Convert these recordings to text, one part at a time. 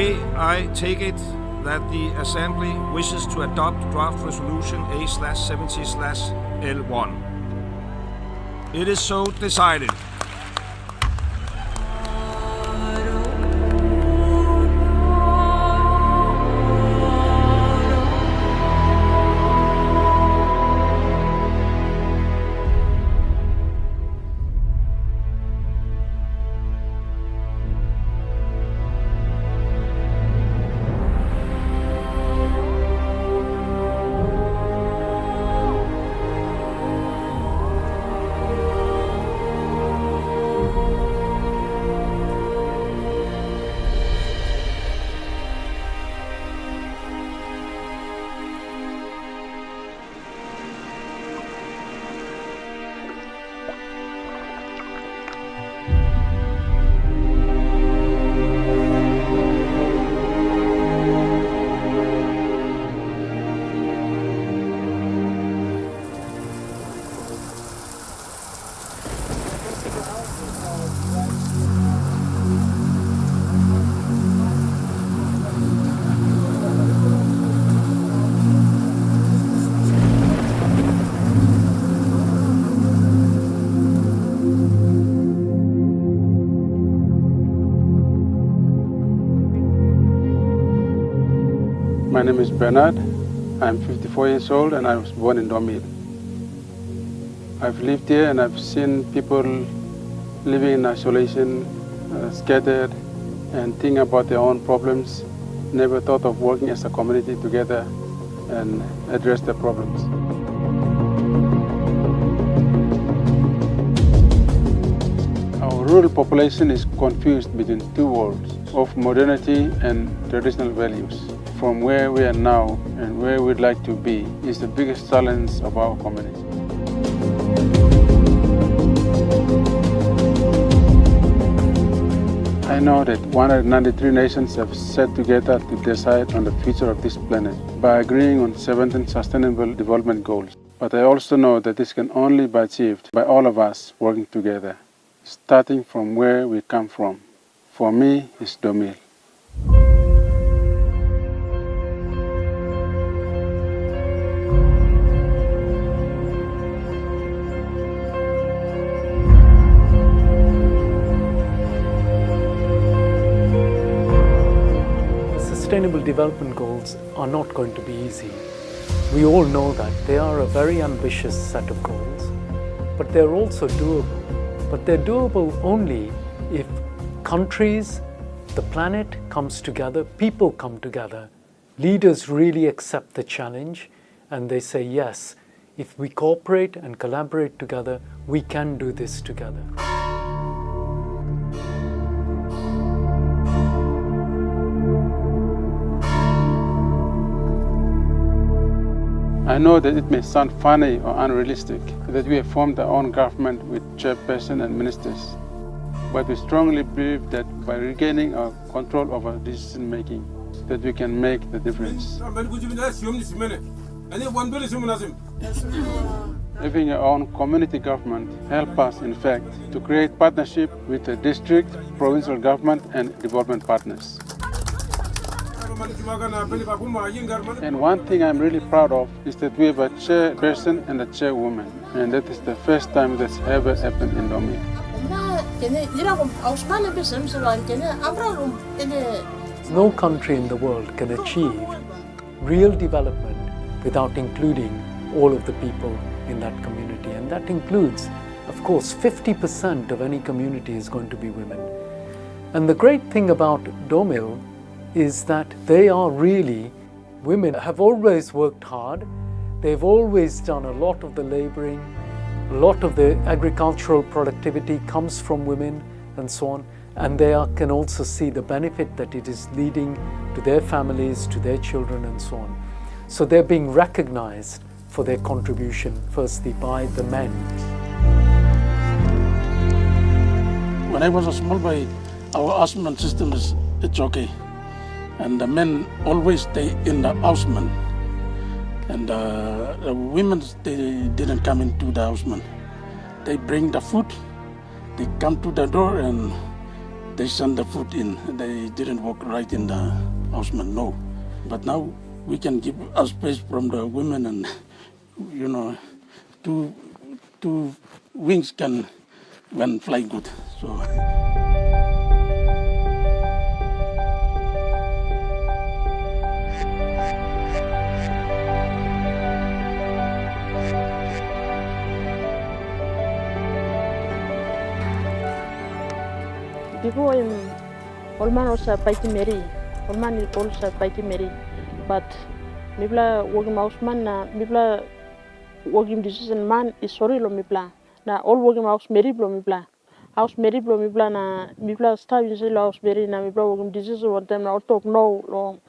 May I take it that the Assembly wishes to adopt draft resolution A/70/L1. It is so decided. My name is Bernard. I'm 54 years old and I was born in Domil. I've lived here and I've seen people living in isolation, scattered, and thinking about their own problems. Never thought of working as a community together and address their problems. Our rural population is confused between two worlds of modernity and traditional values. From where we are now and where we'd like to be is the biggest challenge of our community. I know that 193 nations have sat together to decide on the future of this planet by agreeing on 17 Sustainable Development Goals. But I also know that this can only be achieved by all of us working together, starting from where we come from. For me, it's Domil. Sustainable Development Goals are not going to be easy. We all know that they are a very ambitious set of goals, but they're also doable. But they're doable only if countries, the planet comes together, people come together, leaders really accept the challenge and they say, yes, if we cooperate and collaborate together, we can do this together. I know that it may sound funny or unrealistic that we have formed our own government with chairperson and ministers, but we strongly believe that by regaining our control over decision making, that we can make the difference. Having our own community government helps us, in fact, to create partnership with the district, provincial government and development partners. And one thing I'm really proud of is that we have a chairperson and a chairwoman, and that is the first time that's ever happened in Domil. No country in the world can achieve real development without including all of the people in that community, and that includes, of course, 50% of any community is going to be women. And the great thing about Domil is that they are really, women have always worked hard, they've always done a lot of the laboring, a lot of the agricultural productivity comes from women and so on, and they can also see the benefit that it is leading to their families, to their children and so on. So they're being recognized for their contribution, firstly by the men. When I was a small boy, our houseman system it's okay. And the men always stay in the houseman. And the women, they didn't come into the houseman. They bring the food, they come to the door and they send the food in. They didn't work right in the houseman, no. But now we can give a space from the women, and two wings can fly good. So. Before Olman also Paiti Mary, Olman also Paiti Mary, but Mibla working mouse man na Mibla working decision man is sorry lo Mibla na all working mouse Mary blo Mibla house Mary blo Mibla na Mibla start in the house Mary na Mibla working decision one time na talk no lo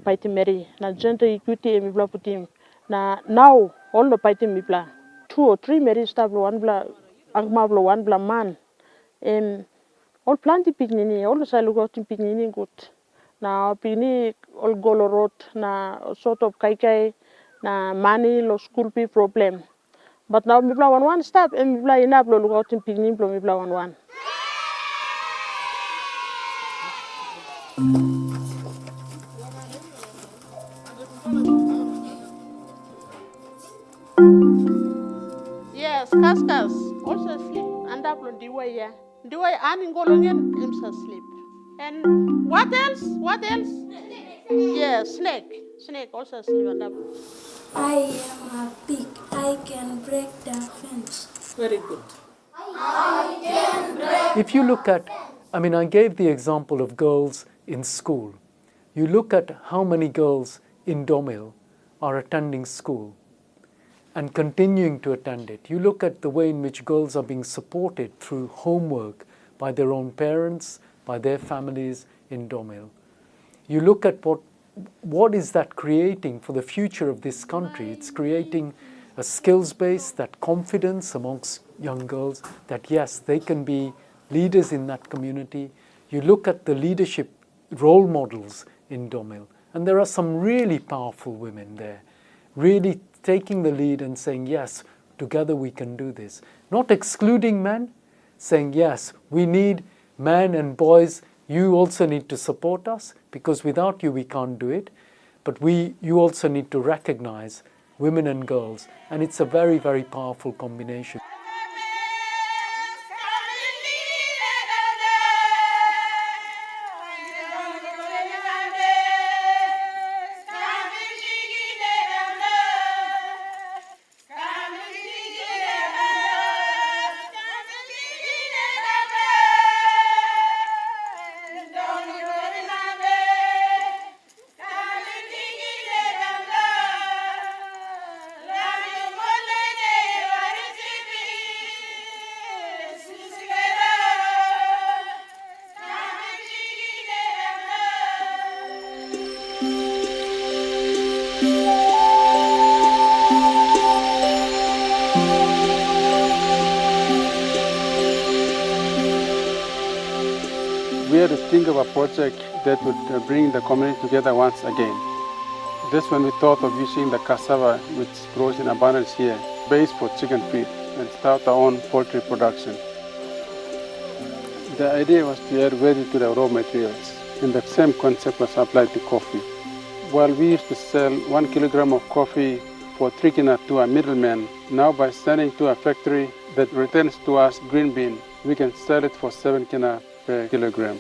Paiti Mary na gender equity Mibla putim na now all the Paiti Mibla 2 or 3 Mary staff one bla angma blo one bla man all plenty pignini, all the silo got in pignini good. Now pigni all golorot na sort of kai na money lo school fee problem. But now me bla one step and me bla enough lo got in pignini blo me bla one. Yes, kaskas also sleep and up on the way yeah. Do I earn golongen himself sleep? And what else? What else? Yeah, snake also sleep and up. I am a pig. I can break the fence. Very good. If you look at, I gave the example of girls in school. You look at how many girls in Domil are attending school and continuing to attend it. You look at the way in which girls are being supported through homework by their own parents, by their families in Domil. You look at what is that creating for the future of this country. It's creating a skills base, that confidence amongst young girls, that yes, they can be leaders in that community. You look at the leadership role models in Domil, and there are some really powerful women there, really taking the lead and saying, yes, together we can do this. Not excluding men, saying, yes, we need men and boys, you also need to support us, because without you we can't do it. But you also need to recognize women and girls, and it's a very, very powerful combination. We had to think of a project that would bring the community together once again. That's when we thought of using the cassava, which grows in abundance here, base for chicken feed, and start our own poultry production. The idea was to add value to the raw materials, and the same concept was applied to coffee. While we used to sell 1 kilogram of coffee for 3 kina to a middleman, now by sending to a factory that returns to us green bean, we can sell it for 7 kina per kilogram.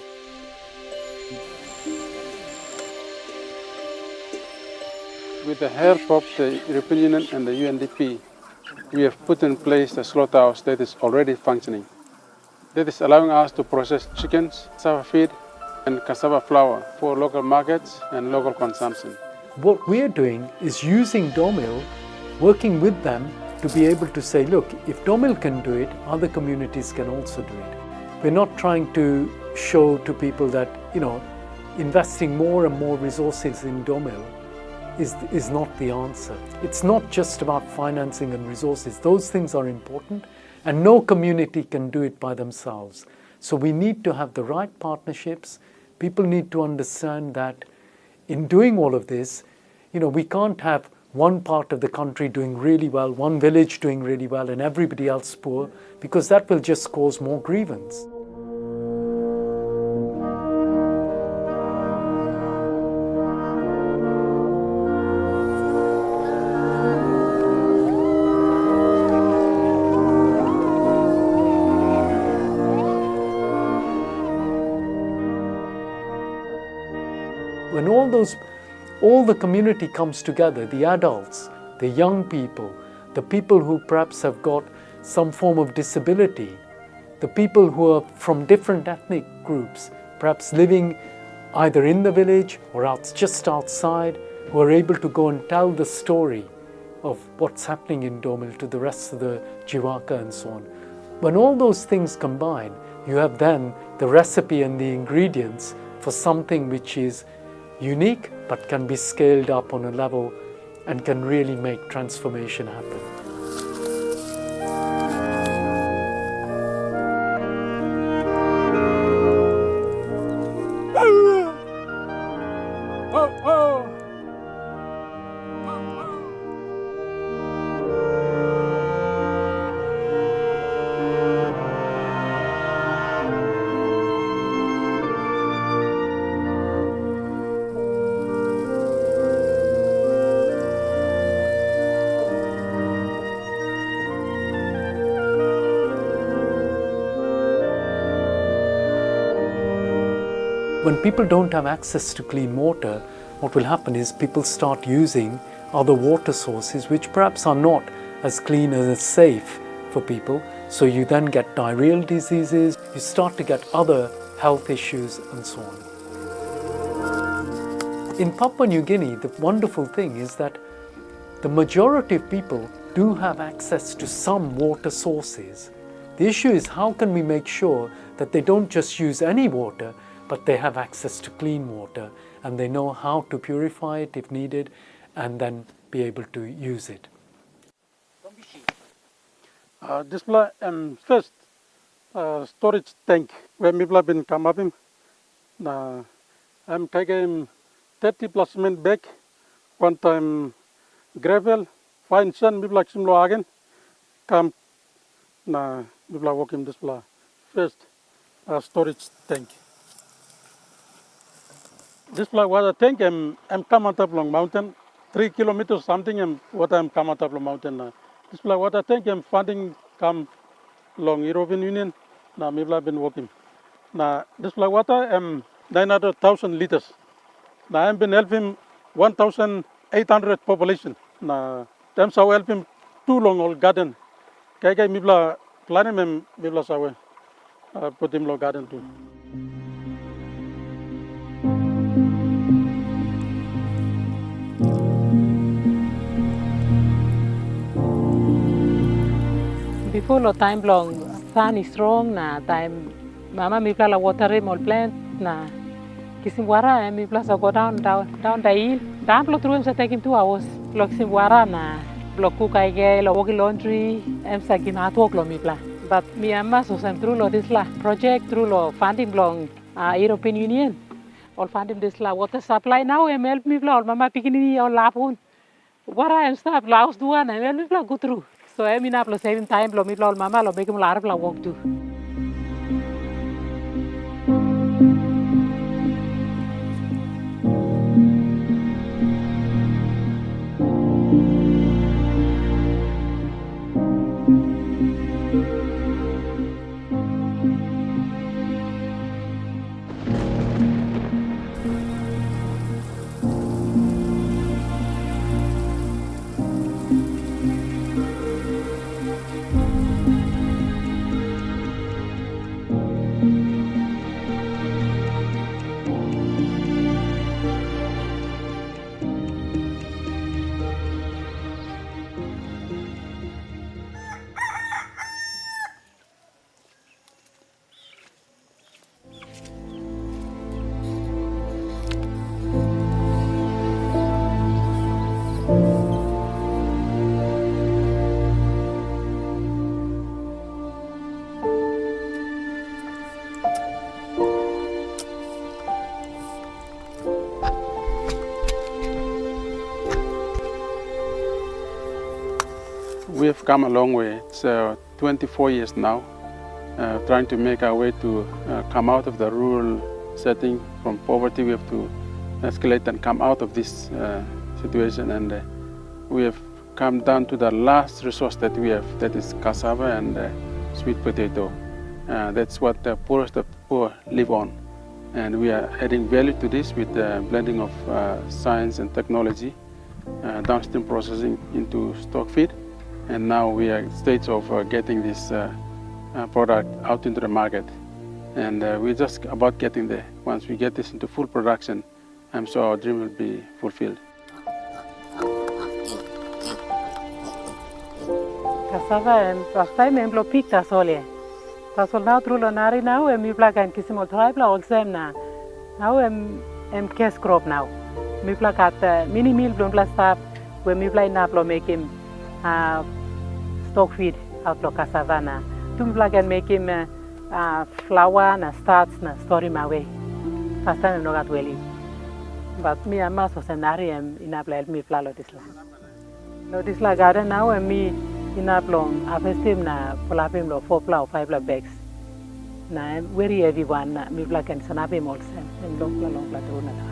With the help of the European Union and the UNDP, we have put in place a slaughterhouse that is already functioning. That is allowing us to process chickens, cassava feed, and cassava flour for local markets and local consumption. What we're doing is using Domil, working with them to be able to say, look, if Domil can do it, other communities can also do it. We're not trying to show to people that, investing more and more resources in Domil is not the answer. It's not just about financing and resources. Those things are important, and no community can do it by themselves. So we need to have the right partnerships. People need to understand that in doing all of this, we can't have one part of the country doing really well, one village doing really well, and everybody else poor, because that will just cause more grievance. all the community comes together, the adults, the young people, the people who perhaps have got some form of disability, the people who are from different ethnic groups, perhaps living either in the village or just outside, who are able to go and tell the story of what's happening in Domil to the rest of the Jiwaka and so on. When all those things combine, you have then the recipe and the ingredients for something which is unique but can be scaled up on a level and can really make transformation happen. When people don't have access to clean water, what will happen is people start using other water sources which perhaps are not as clean and as safe for people. So you then get diarrheal diseases, you start to get other health issues and so on. In Papua New Guinea, the wonderful thing is that the majority of people do have access to some water sources. The issue is how can we make sure that they don't just use any water, but they have access to clean water and they know how to purify it if needed and then be able to use it. This is first storage tank where people have been come up in. I'm taking 30 plus cement bag, one time gravel, fine sand, people like Simlo again. Come, people are working this first storage tank. This water tank, I'm come out of long mountain, 3 kilometers something, and what I'm come out of long mountain. This water tank, I'm finding come long European Union. Now, maybe I've been working. Now, this water, 900,000 liters. Now, I've been helping 1,800 population. Now, I'm so helping 2 long old garden. Kaya maybe planning them, maybe sawe put him long garden too. Before the time long, sun is strong na time mama mi pla la water all plant na kisimwara mi pla so go down the hill. Down block through sa taking 2 hours. Block simwara na block cook I get lo working laundry em sa kin hat work lo mi pla. But mi amma so sam through lo this la project through lo funding long European Union. All funding this la water supply now em help mi pla all mama pikini all lapun. Wara em stop laos duan em help mi pla go through. So I'm in a saving time, lo mi lo mama lo make him la walk too. We have come a long way. It's 24 years now, trying to make our way to come out of the rural setting. From poverty, we have to escalate and come out of this situation. And we have come down to the last resource that we have, that is cassava and sweet potato. That's what the poorest of poor live on. And we are adding value to this with the blending of science and technology, downstream processing into stock feed. And now we are at the stage of getting this product out into the market. And we're just about getting there. Once we get this into full production, I'm sure our dream will be fulfilled. Cassava and first time I'm lo pick tasole. Tasol now through lonari now and me plug and kisimo tribe la all same na. Now I'm case crop now. Me plug at mini meal blom plus staff where me play na lo make him stock feed out lo cassava na. Tum plug and make him flour na starts na story my way. First time I'm not got well. But me and mass was an area in a play me flower this land. No this la garden now and me in a long after na polapim lo 4 plow 5 bags. Na very heavy one na me black and sanapim also and long plateau na high.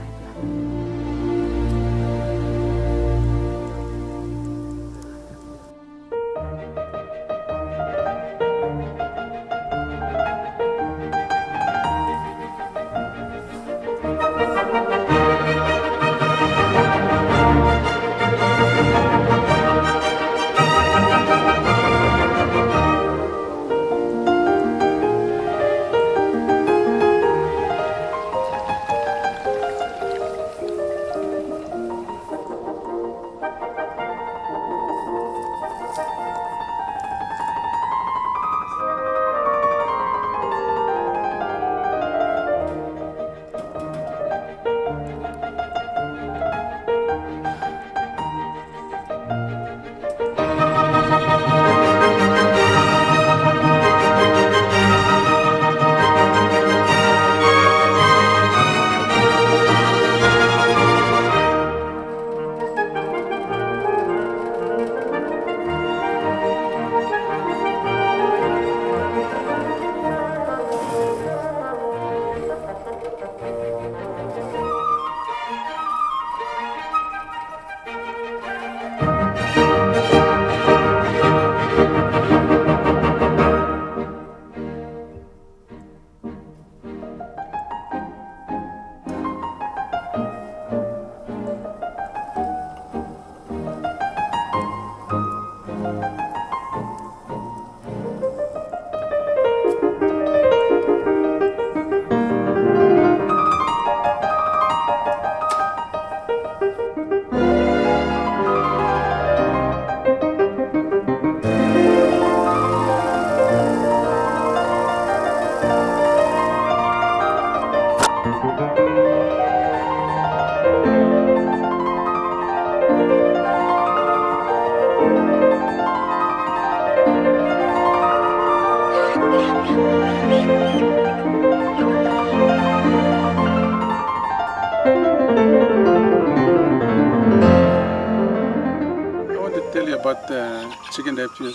About the chicken that we've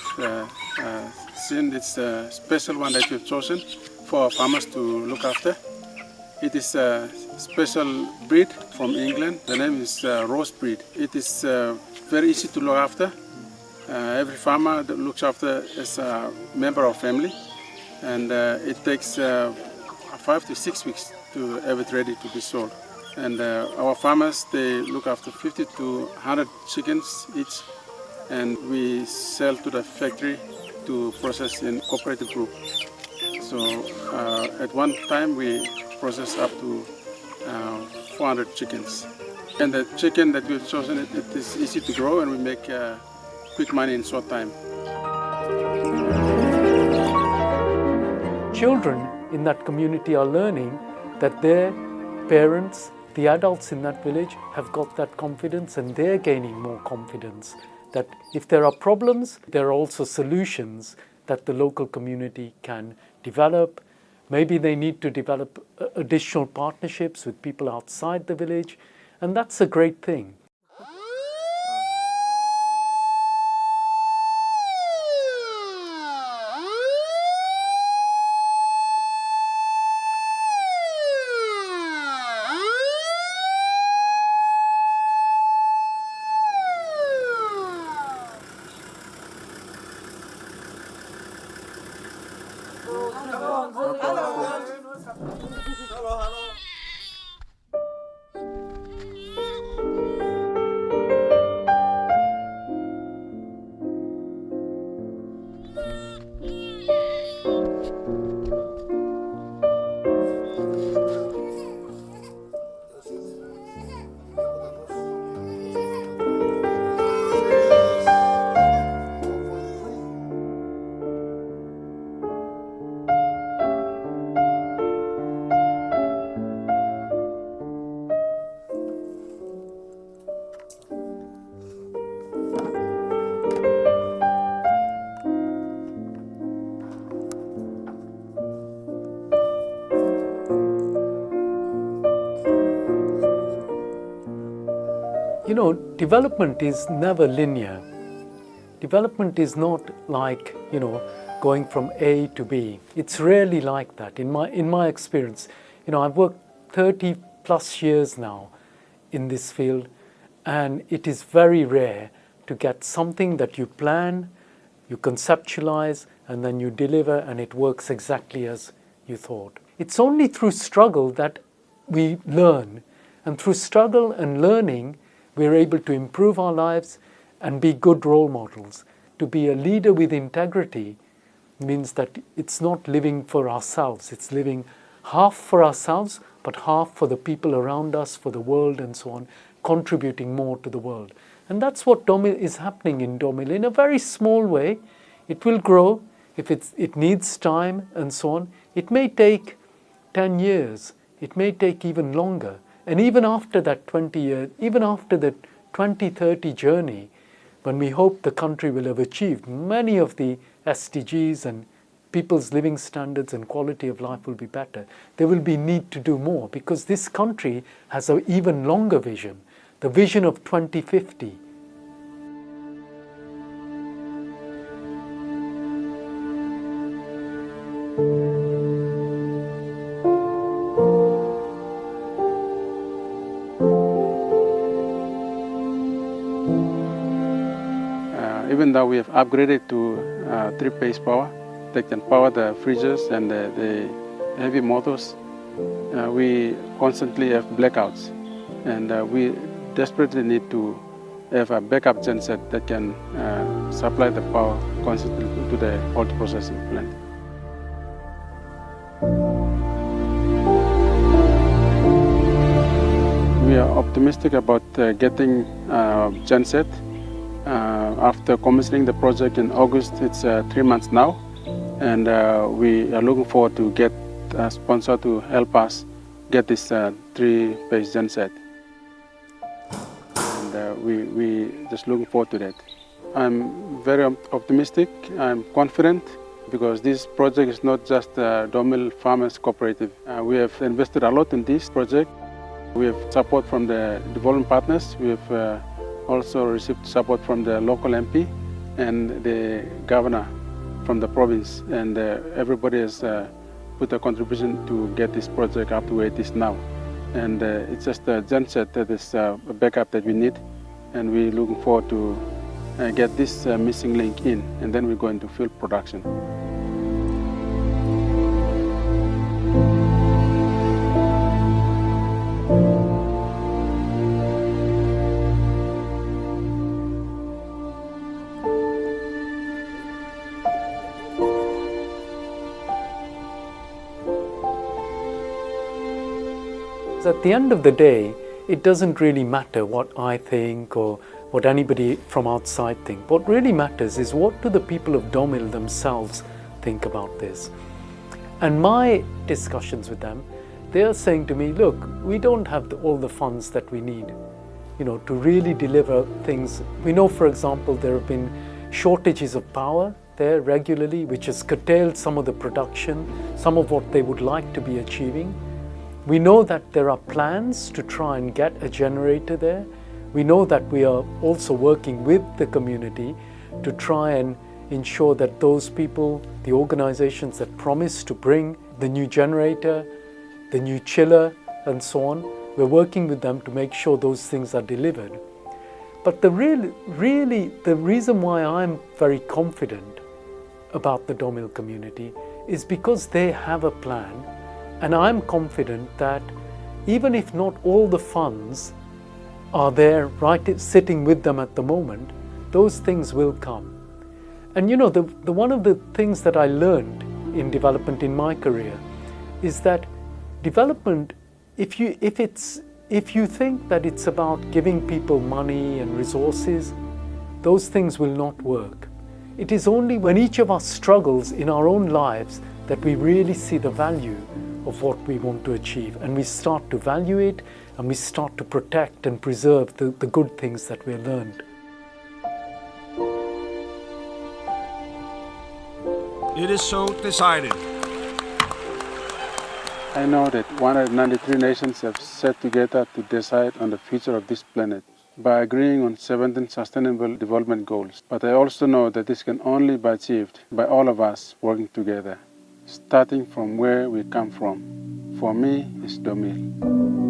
seen. It's a special one that we've chosen for our farmers to look after. It is a special breed from England. The name is Rose breed. It is very easy to look after. Every farmer that looks after is a member of family, and it takes 5 to 6 weeks to have it ready to be sold. And our farmers, they look after 50 to 100 chickens each, and we sell to the factory to process in cooperative group. So at one time we process up to 400 chickens. And the chicken that we've chosen, it is easy to grow, and we make quick money in short time. Children in that community are learning that their parents, the adults in that village, have got that confidence, and they're gaining more confidence. That if there are problems, there are also solutions that the local community can develop. Maybe they need to develop additional partnerships with people outside the village, and that's a great thing. Hello. Development is never linear. Development is not like, going from A to B. It's rarely like that. In my experience, I've worked 30 plus years now in this field, and it is very rare to get something that you plan, you conceptualize, and then you deliver, and it works exactly as you thought. It's only through struggle that we learn, and through struggle and learning, we're able to improve our lives and be good role models. To be a leader with integrity means that it's not living for ourselves, it's living half for ourselves, but half for the people around us, for the world, and so on, contributing more to the world. And that's what Domil is happening in Domil in a very small way. It will grow if it needs time and so on. It may take 10 years, it may take even longer. And even after that 20 years, even after the 2030 journey, when we hope the country will have achieved many of the SDGs and people's living standards and quality of life will be better, there will be need to do more, because this country has an even longer vision, the vision of 2050. Even though we have upgraded to three-phase power that can power the freezers and the heavy motors, we constantly have blackouts, and we desperately need to have a backup genset that can supply the power constantly to the oil processing plant. We are optimistic about getting genset. After commissioning the project in August, it's 3 months now, and we are looking forward to get a sponsor to help us get this three-phase genset. And we just looking forward to that. I'm very optimistic. I'm confident, because this project is not just Domil Farmers Cooperative. We have invested a lot in this project. We have support from the development partners. We have also received support from the local MP and the governor from the province, and everybody has put a contribution to get this project up to where it is now. And it's just a genset that is a backup that we need, and we're looking forward to get this missing link in, and then we're going to field production. At the end of the day, it doesn't really matter what I think or what anybody from outside think. What really matters is what do the people of Domil themselves think about this. And my discussions with them, they are saying to me, look, we don't have all the funds that we need, to really deliver things. We know, for example, there have been shortages of power there regularly, which has curtailed some of the production, some of what they would like to be achieving. We know that there are plans to try and get a generator there. We know that we are also working with the community to try and ensure that those people, the organizations that promise to bring the new generator, the new chiller, and so on, we're working with them to make sure those things are delivered. But the reason why I'm very confident about the Domil community is because they have a plan. And I'm confident that even if not all the funds are there sitting with them at the moment, those things will come. And the one of the things that I learned in development in my career is that development, if you think that it's about giving people money and resources, those things will not work. It is only when each of us struggles in our own lives that we really see the value of what we want to achieve, and we start to value it, and we start to protect and preserve the good things that we learned. It is so decided. I know that 193 nations have sat together to decide on the future of this planet. by agreeing on 17 Sustainable Development Goals. But I also know that this can only be achieved by all of us working together, starting from where we come from. For me, it's Domil.